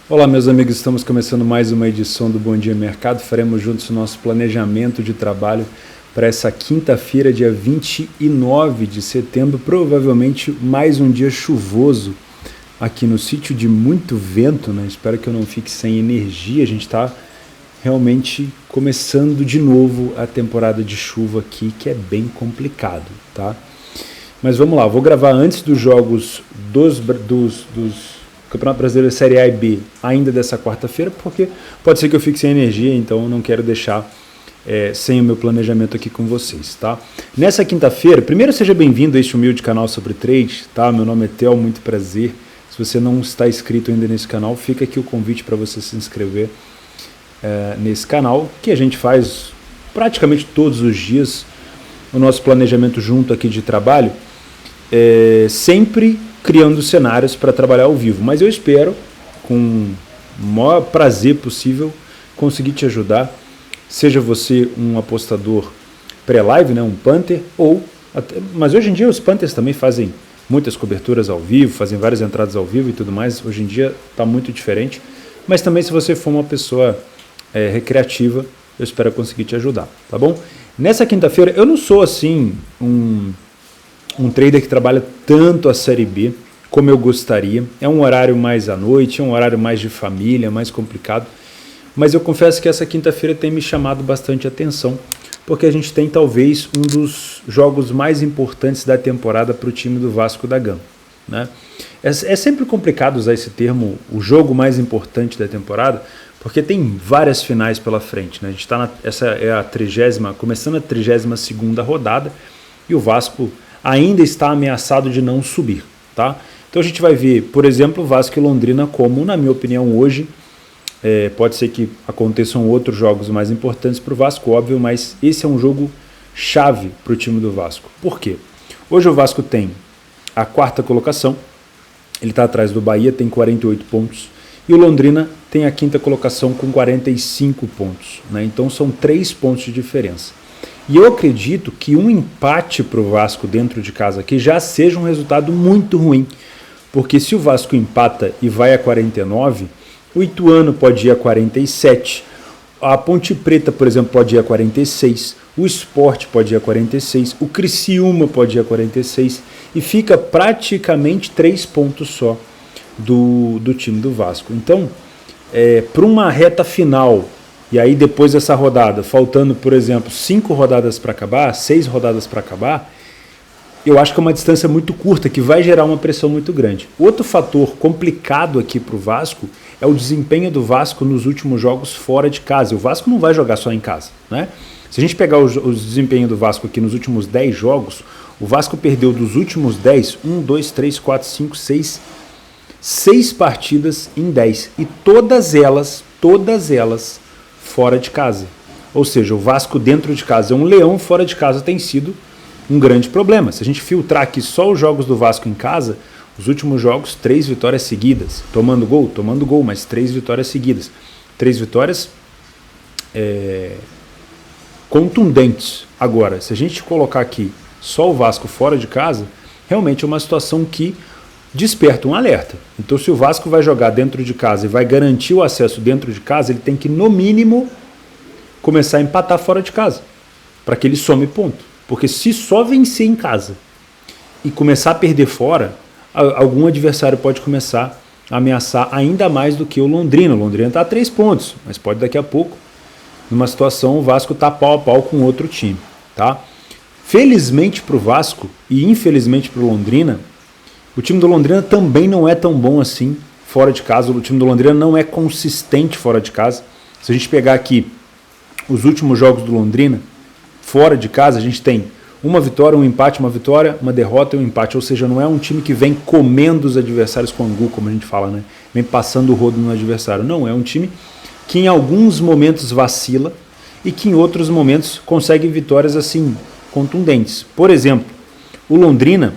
Olá, meus amigos, estamos começando mais uma edição do Bom Dia Mercado. Faremos juntos o nosso planejamento de trabalho para essa quinta-feira, dia 29 de setembro, provavelmente mais um dia chuvoso aqui no sítio, de muito vento, né? Espero que eu não fique sem energia. A gente está realmente começando de novo a temporada de chuva aqui, que é bem complicado, tá? Mas vamos lá, vou gravar antes dos jogos dos Campeonato Brasileiro Série A e B ainda dessa quarta-feira, porque pode ser que eu fique sem energia, então eu não quero deixar sem o meu planejamento aqui com vocês, tá? Nessa quinta-feira, primeiro seja bem-vindo a este humilde canal sobre trade, tá? Meu nome é Theo, muito prazer. Se você não está inscrito ainda nesse canal, fica aqui o convite para você se inscrever nesse canal, que a gente faz praticamente todos os dias o nosso planejamento junto aqui de trabalho, sempre criando cenários para trabalhar ao vivo, mas eu espero, com o maior prazer possível, conseguir te ajudar, seja você um apostador pré-live, né, um punter, mas hoje em dia os punters também fazem muitas coberturas ao vivo, fazem várias entradas ao vivo e tudo mais, hoje em dia está muito diferente, mas também se você for uma pessoa recreativa, eu espero conseguir te ajudar, tá bom? Nessa quinta-feira, eu não sou assim um trader que trabalha tanto a Série B como eu gostaria. É um horário mais à noite, é um horário mais de família, mais complicado. Mas eu confesso que essa quinta-feira tem me chamado bastante atenção, porque a gente tem talvez um dos jogos mais importantes da temporada para o time do Vasco da Gama, né? É sempre complicado usar esse termo, o jogo mais importante da temporada, porque tem várias finais pela frente, né? A gente está essa é a começando a 32ª rodada, e o Vasco ainda está ameaçado de não subir, tá? Então a gente vai ver, por exemplo, Vasco e Londrina como, na minha opinião, hoje, pode ser que aconteçam outros jogos mais importantes para o Vasco, óbvio, mas esse é um jogo chave para o time do Vasco. Por quê? Hoje o Vasco tem a 4ª colocação, ele está atrás do Bahia, tem 48 pontos, e o Londrina tem a 5ª colocação com 45 pontos, né? Então são 3 pontos de diferença. E eu acredito que um empate para o Vasco dentro de casa aqui já seja um resultado muito ruim, porque se o Vasco empata e vai a 49, o Ituano pode ir a 47, a Ponte Preta, por exemplo, pode ir a 46, o Sport pode ir a 46, o Criciúma pode ir a 46, e fica praticamente 3 pontos só do time do Vasco. Então, para uma reta final, e aí depois dessa rodada, faltando, por exemplo, 5 rodadas para acabar, 6 rodadas para acabar, eu acho que é uma distância muito curta, que vai gerar uma pressão muito grande. Outro fator complicado aqui para o Vasco é o desempenho do Vasco nos últimos jogos fora de casa. O Vasco não vai jogar só em casa, né? Se a gente pegar o desempenho do Vasco aqui nos últimos 10 jogos, o Vasco perdeu dos últimos 10, 1, 2, 3, 4, 5, 6 partidas em 10. E todas elas fora de casa. Ou seja, o Vasco dentro de casa é um leão, fora de casa tem sido um grande problema. Se a gente filtrar aqui só os jogos do Vasco em casa, os últimos jogos, 3 vitórias seguidas. Tomando gol, mas 3 vitórias seguidas. 3 vitórias contundentes. Agora, se a gente colocar aqui só o Vasco fora de casa, realmente é uma situação que desperta um alerta. Então, se o Vasco vai jogar dentro de casa e vai garantir o acesso dentro de casa, ele tem que, no mínimo, começar a empatar fora de casa, para que ele some ponto. Porque se só vencer em casa e começar a perder fora, algum adversário pode começar a ameaçar ainda mais do que o Londrina. O Londrina está a 3 pontos, mas pode daqui a pouco, numa situação, o Vasco está pau a pau com outro time, tá? Felizmente para o Vasco e infelizmente para o Londrina, o time do Londrina também não é tão bom assim fora de casa. O time do Londrina não é consistente fora de casa. Se a gente pegar aqui os últimos jogos do Londrina, fora de casa, a gente tem uma vitória, um empate, uma vitória, uma derrota e um empate. Ou seja, não é um time que vem comendo os adversários com angu, como a gente fala, né? Vem passando o rodo no adversário. Não, é um time que em alguns momentos vacila e que em outros momentos consegue vitórias assim contundentes. Por exemplo, o Londrina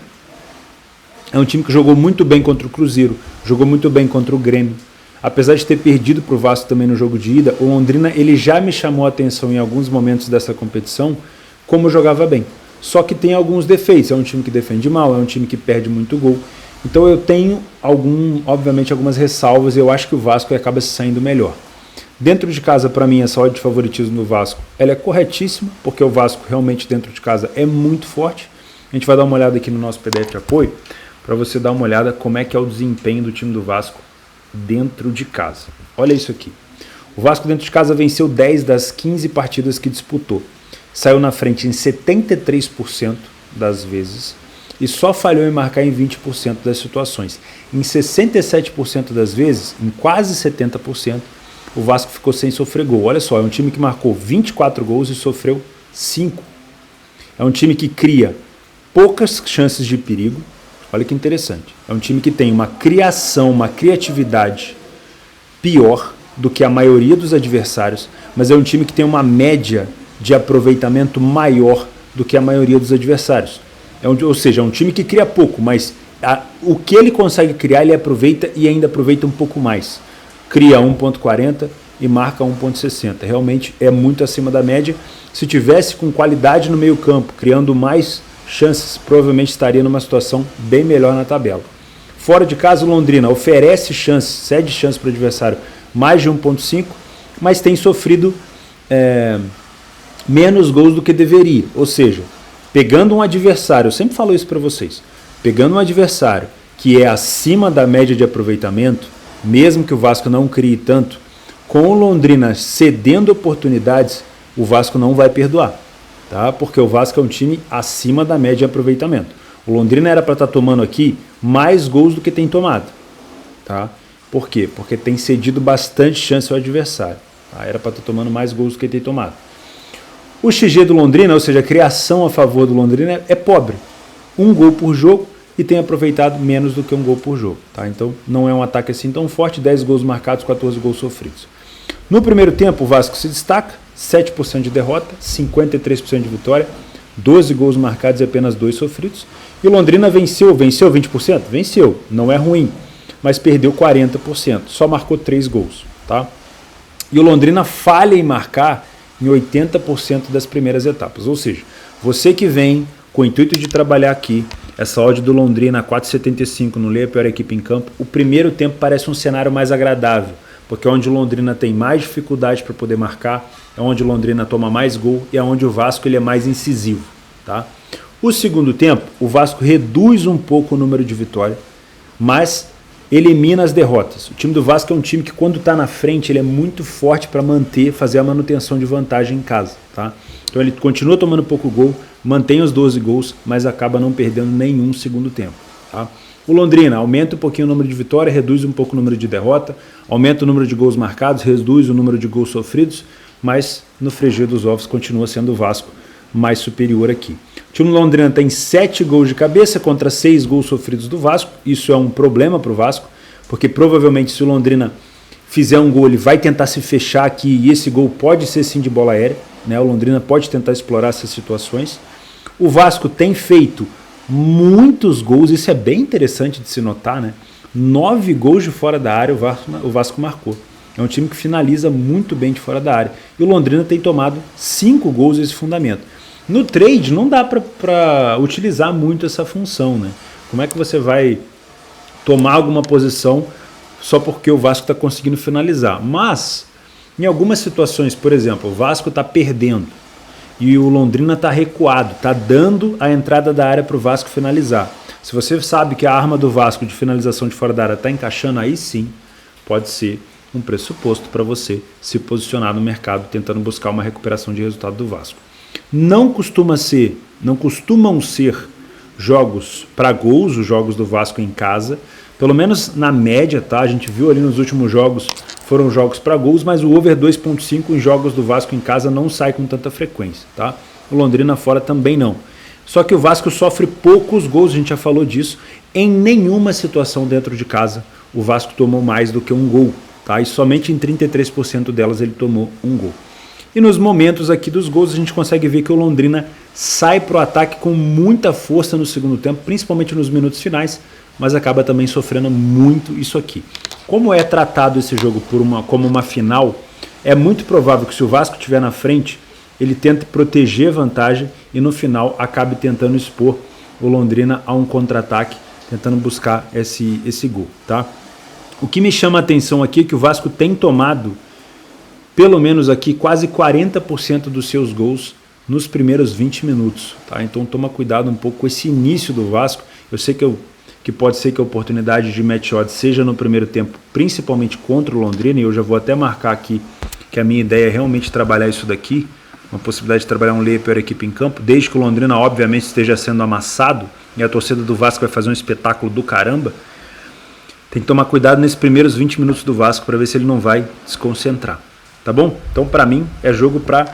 é um time que jogou muito bem contra o Cruzeiro, jogou muito bem contra o Grêmio. Apesar de ter perdido para o Vasco também no jogo de ida, o Londrina ele já me chamou a atenção em alguns momentos dessa competição como jogava bem. Só que tem alguns defeitos, é um time que defende mal, é um time que perde muito gol. Então eu tenho obviamente algumas ressalvas e eu acho que o Vasco acaba se saindo melhor. Dentro de casa, para mim, essa odd de favoritismo do Vasco ela é corretíssima, porque o Vasco realmente dentro de casa é muito forte. A gente vai dar uma olhada aqui no nosso PDF de apoio para você dar uma olhada como é que é o desempenho do time do Vasco dentro de casa. Olha isso aqui. O Vasco dentro de casa venceu 10 das 15 partidas que disputou. Saiu na frente em 73% das vezes e só falhou em marcar em 20% das situações. Em 67% das vezes, em quase 70%, o Vasco ficou sem sofrer gol. Olha só, é um time que marcou 24 gols e sofreu 5. É um time que cria poucas chances de perigo. Olha que interessante. É um time que tem uma criação, uma criatividade pior do que a maioria dos adversários, mas é um time que tem uma média de aproveitamento maior do que a maioria dos adversários. Ou seja, é um time que cria pouco, mas o que ele consegue criar, ele aproveita e ainda aproveita um pouco mais. Cria 1.40 e marca 1.60. Realmente é muito acima da média. Se tivesse com qualidade no meio campo, criando mais chances, provavelmente estaria numa situação bem melhor na tabela. Fora de casa, o Londrina oferece chances, cede chances para o adversário, mais de 1.5, mas tem sofrido menos gols do que deveria. Ou seja, pegando um adversário, eu sempre falo isso para vocês, pegando um adversário que é acima da média de aproveitamento, mesmo que o Vasco não crie tanto, com o Londrina cedendo oportunidades, o Vasco não vai perdoar, tá? Porque o Vasco é um time acima da média de aproveitamento. O Londrina era para estar tomando aqui mais gols do que tem tomado, tá? Por quê? Porque tem cedido bastante chance ao adversário, tá? Era para estar tomando mais gols do que tem tomado. O XG do Londrina, ou seja, a criação a favor do Londrina é pobre. 1 gol por jogo e tem aproveitado menos do que 1 gol por jogo, tá? Então não é um ataque assim tão forte, 10 gols marcados, 14 gols sofridos. No primeiro tempo o Vasco se destaca, 7% de derrota, 53% de vitória, 12 gols marcados e apenas 2 sofridos. E o Londrina venceu 20%? Venceu, não é ruim, mas perdeu 40%, só marcou 3 gols, tá? E o Londrina falha em marcar em 80% das primeiras etapas, ou seja, você que vem com o intuito de trabalhar aqui, essa odd do Londrina 4,75 no Leia a Pior Equipe em Campo, o primeiro tempo parece um cenário mais agradável, porque é onde o Londrina tem mais dificuldade para poder marcar, é onde o Londrina toma mais gol e é onde o Vasco ele é mais incisivo, tá? O segundo tempo, o Vasco reduz um pouco o número de vitórias, mas elimina as derrotas. O time do Vasco é um time que quando está na frente ele é muito forte para fazer a manutenção de vantagem em casa, tá? Então ele continua tomando pouco gol, mantém os 12 gols, mas acaba não perdendo nenhum segundo tempo, tá? O Londrina aumenta um pouquinho o número de vitória, reduz um pouco o número de derrota, aumenta o número de gols marcados, reduz o número de gols sofridos, mas no frigir dos ovos continua sendo o Vasco mais superior aqui. O time do Londrina tem 7 gols de cabeça contra 6 gols sofridos do Vasco. Isso é um problema para o Vasco, porque provavelmente se o Londrina fizer um gol, ele vai tentar se fechar aqui e esse gol pode ser sim de bola aérea, né? O Londrina pode tentar explorar essas situações. O Vasco tem feito muitos gols, isso é bem interessante de se notar, né? 9 gols de fora da área o Vasco marcou. É um time que finaliza muito bem de fora da área. E o Londrina tem tomado 5 gols nesse fundamento. No trade não dá para utilizar muito essa função, né? Como é que você vai tomar alguma posição só porque o Vasco está conseguindo finalizar? Mas, em algumas situações, por exemplo, o Vasco está perdendo e o Londrina está recuado, está dando a entrada da área para o Vasco finalizar. Se você sabe que a arma do Vasco de finalização de fora da área está encaixando, aí sim pode ser um pressuposto para você se posicionar no mercado tentando buscar uma recuperação de resultado do Vasco. Não costumam ser jogos para gols, os jogos do Vasco em casa, pelo menos na média, tá? A gente viu ali nos últimos jogos, foram jogos para gols, mas o over 2.5 em jogos do Vasco em casa não sai com tanta frequência, tá? O Londrina fora também não. Só que o Vasco sofre poucos gols, a gente já falou disso, em nenhuma situação dentro de casa o Vasco tomou mais do que um gol, tá? E somente em 33% delas ele tomou um gol. E nos momentos aqui dos gols a gente consegue ver que o Londrina sai para o ataque com muita força no segundo tempo, principalmente nos minutos finais, mas acaba também sofrendo muito isso aqui. Como é tratado esse jogo como uma final, é muito provável que se o Vasco estiver na frente, ele tente proteger a vantagem e no final acabe tentando expor o Londrina a um contra-ataque, tentando buscar esse gol, tá? O que me chama a atenção aqui é que o Vasco tem tomado, pelo menos aqui, quase 40% dos seus gols nos primeiros 20 minutos, tá? Então toma cuidado um pouco com esse início do Vasco. Eu sei que pode ser que a oportunidade de match odd seja no primeiro tempo, principalmente contra o Londrina, e eu já vou até marcar aqui que a minha ideia é realmente trabalhar isso daqui, uma possibilidade de trabalhar um lei pior equipe em campo, desde que o Londrina obviamente esteja sendo amassado, e a torcida do Vasco vai fazer um espetáculo do caramba. Tem que tomar cuidado nesses primeiros 20 minutos do Vasco para ver se ele não vai desconcentrar, tá bom? Então para mim é jogo para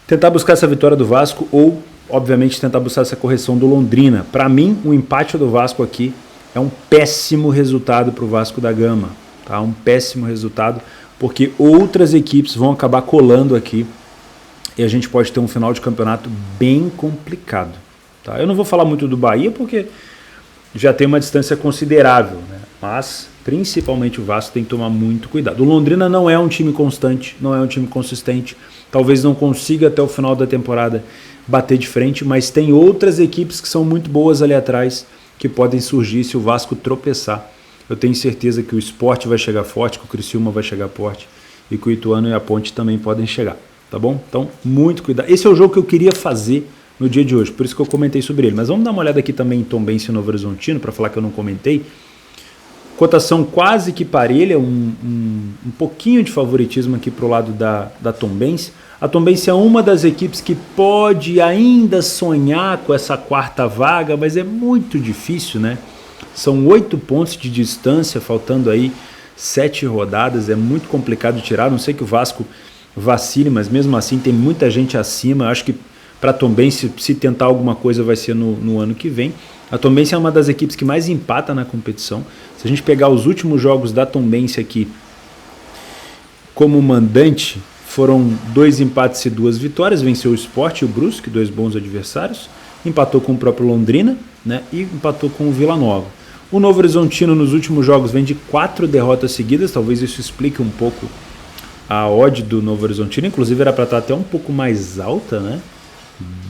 tentar buscar essa vitória do Vasco ou, obviamente, tentar buscar essa correção do Londrina. Para mim, o empate do Vasco aqui é um péssimo resultado para o Vasco da Gama, tá? Um péssimo resultado, porque outras equipes vão acabar colando aqui e a gente pode ter um final de campeonato bem complicado, tá? Eu não vou falar muito do Bahia porque já tem uma distância considerável, né? Mas principalmente o Vasco tem que tomar muito cuidado. O Londrina não é um time constante, não é um time consistente, talvez não consiga até o final da temporada bater de frente, mas tem outras equipes que são muito boas ali atrás que podem surgir se o Vasco tropeçar. Eu tenho certeza que o Sport vai chegar forte, que o Criciúma vai chegar forte e que o Ituano e a Ponte também podem chegar, tá bom? Então, muito cuidado. Esse é o jogo que eu queria fazer no dia de hoje, por isso que eu comentei sobre ele. Mas vamos dar uma olhada aqui também em Tombense e Novo Horizontino, para falar que eu não comentei. Cotação quase que parelha, um pouquinho de favoritismo aqui para o lado da Tombense. A Tombense é uma das equipes que pode ainda sonhar com essa quarta vaga, mas é muito difícil, né? São 8 pontos de distância, faltando aí 7 rodadas, é muito complicado de tirar. Não sei que o Vasco vacile, mas mesmo assim tem muita gente acima. Acho que para a Tombense, se tentar alguma coisa, vai ser no ano que vem. A Tombense é uma das equipes que mais empata na competição. Se a gente pegar os últimos jogos da Tombense aqui como mandante, foram 2 empates e 2 vitórias. Venceu o Sport e o Brusque, 2 bons adversários. Empatou com o próprio Londrina, né, e empatou com o Vila Nova. O Novo Horizontino nos últimos jogos vem de 4 derrotas seguidas. Talvez isso explique um pouco a odd do Novo Horizontino. Inclusive era para estar até um pouco mais alta, né?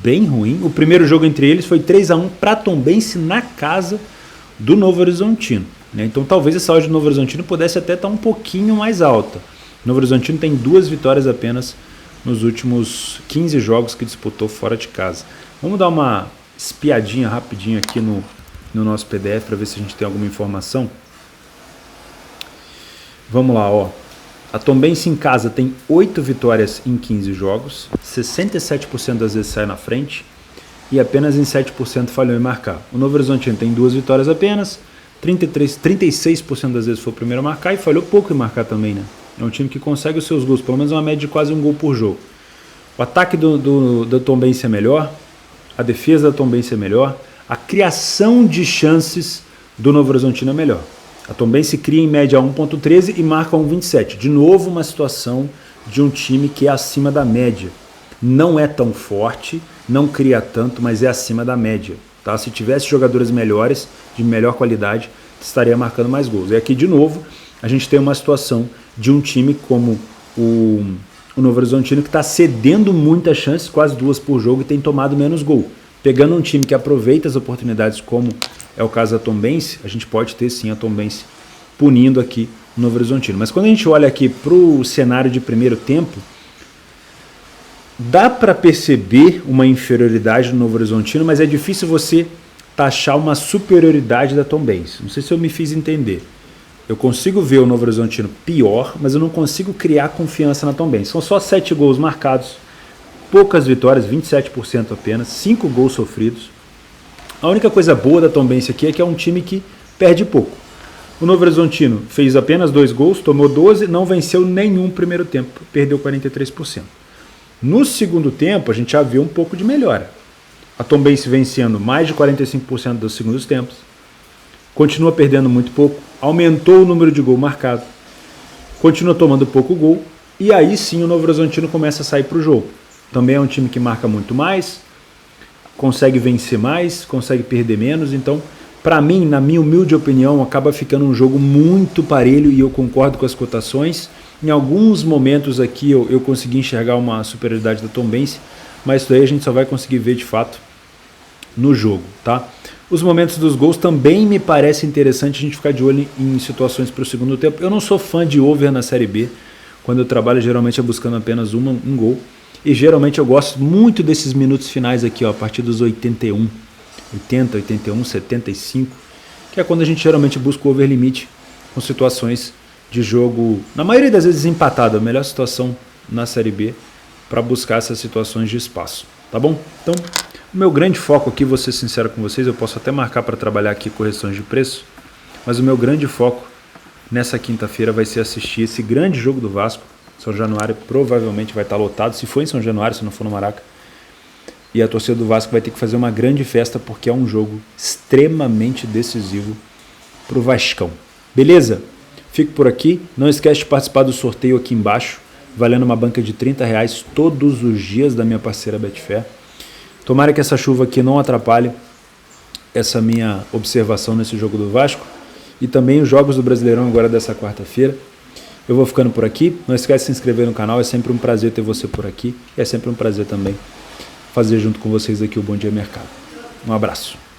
Bem ruim. O primeiro jogo entre eles foi 3-1 para Tombense na casa do Novo Horizontino, né? Então talvez essa odd do Novo Horizontino pudesse até estar um pouquinho mais alta. O Novo Horizontino tem 2 vitórias apenas nos últimos 15 jogos que disputou fora de casa. Vamos dar uma espiadinha rapidinho aqui no nosso PDF para ver se a gente tem alguma informação. Vamos lá, ó. A Tombense em casa tem 8 vitórias em 15 jogos, 67% das vezes sai na frente e apenas em 7% falhou em marcar. O Novo Horizontino tem 2 vitórias apenas, 36% das vezes foi o primeiro a marcar e falhou pouco em marcar também, né? É um time que consegue os seus gols, pelo menos uma média de quase um gol por jogo. O ataque da Tombense é melhor, a defesa da Tombense é melhor, a criação de chances do Novo Horizontino é melhor. A Tombense cria em média 1.13 e marca 1.27. De novo uma situação de um time que é acima da média. Não é tão forte, não cria tanto, mas é acima da média, tá? Se tivesse jogadores melhores, de melhor qualidade, estaria marcando mais gols. E aqui de novo a gente tem uma situação de um time como o Novo Horizontino que está cedendo muitas chances, quase 2 por jogo, e tem tomado menos gol. Pegando um time que aproveita as oportunidades, como é o caso da Tombense, a gente pode ter sim a Tombense punindo aqui o Novo Horizontino. Mas quando a gente olha aqui para o cenário de primeiro tempo, dá para perceber uma inferioridade do Novo Horizontino, mas é difícil você taxar uma superioridade da Tombense. Não sei se eu me fiz entender. Eu consigo ver o Novo Horizontino pior, mas eu não consigo criar confiança na Tombense. São só 7 gols marcados, poucas vitórias, 27% apenas, 5 gols sofridos. A única coisa boa da Tombense aqui é que é um time que perde pouco. O Novo Horizontino fez apenas 2 gols, tomou 12, não venceu nenhum primeiro tempo, perdeu 43%. No segundo tempo, a gente já viu um pouco de melhora. A Tombense vencendo mais de 45% dos segundos tempos, continua perdendo muito pouco, aumentou o número de gol marcado, continua tomando pouco gol, e aí sim o Novo Horizontino começa a sair para o jogo. Também é um time que marca muito mais, consegue vencer mais, consegue perder menos. Então, para mim, na minha humilde opinião, acaba ficando um jogo muito parelho e eu concordo com as cotações. Em alguns momentos aqui eu consegui enxergar uma superioridade da Tombense, mas isso aí a gente só vai conseguir ver de fato no jogo, tá? Os momentos dos gols também me parece interessante a gente ficar de olho em situações para o segundo tempo. Eu não sou fã de over na Série B. Quando eu trabalho, geralmente é buscando apenas um gol. E geralmente eu gosto muito desses minutos finais aqui, ó, a partir dos 80, 81, 75, que é quando a gente geralmente busca o over limite com situações de jogo, na maioria das vezes empatado, a melhor situação na Série B para buscar essas situações de espaço, tá bom? Então, o meu grande foco aqui, vou ser sincero com vocês, eu posso até marcar para trabalhar aqui correções de preço, mas o meu grande foco nessa quinta-feira vai ser assistir esse grande jogo do Vasco. São Januário provavelmente vai estar lotado, se for em São Januário, se não for no Maraca. E a torcida do Vasco vai ter que fazer uma grande festa porque é um jogo extremamente decisivo para o Vascão. Beleza? Fico por aqui. Não esquece de participar do sorteio aqui embaixo, valendo uma banca de R$30 todos os dias da minha parceira Betfair. Tomara que essa chuva aqui não atrapalhe essa minha observação nesse jogo do Vasco e também os jogos do Brasileirão agora dessa quarta-feira. Eu vou ficando por aqui. Não esquece de se inscrever no canal. É sempre um prazer ter você por aqui. E é sempre um prazer também fazer junto com vocês aqui o Bom Dia Mercado. Um abraço.